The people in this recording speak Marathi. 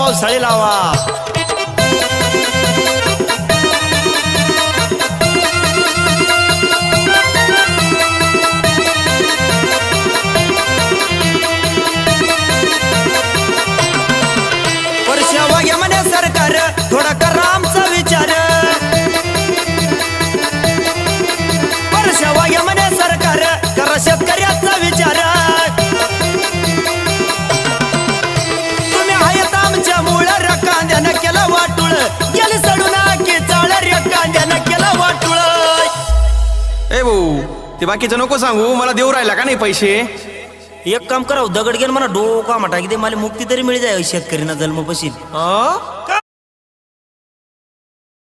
पावसाळी लावा. वर्षावा घ्या म्हणे सरकार थोडा करा आमचा विचार. वर्षावा घ्या म्हणे सरकार करा शेतकऱ्याचा विचार. तुम्ही आहेत आमच्या मूळ कांद्यानं केलं वाटुळ. गेली सडून की चाळ रे कांद्यानं केलं वाटुळ. ए भाऊ ते बाकीचं नको सांगू, मला देऊ राहिला का नाही पैसे. एक काम करा दगड घेऊन मला डोका टाकी दे, मला मुक्ती तरी मिळी जाय शेतकरीना जन्म पशील.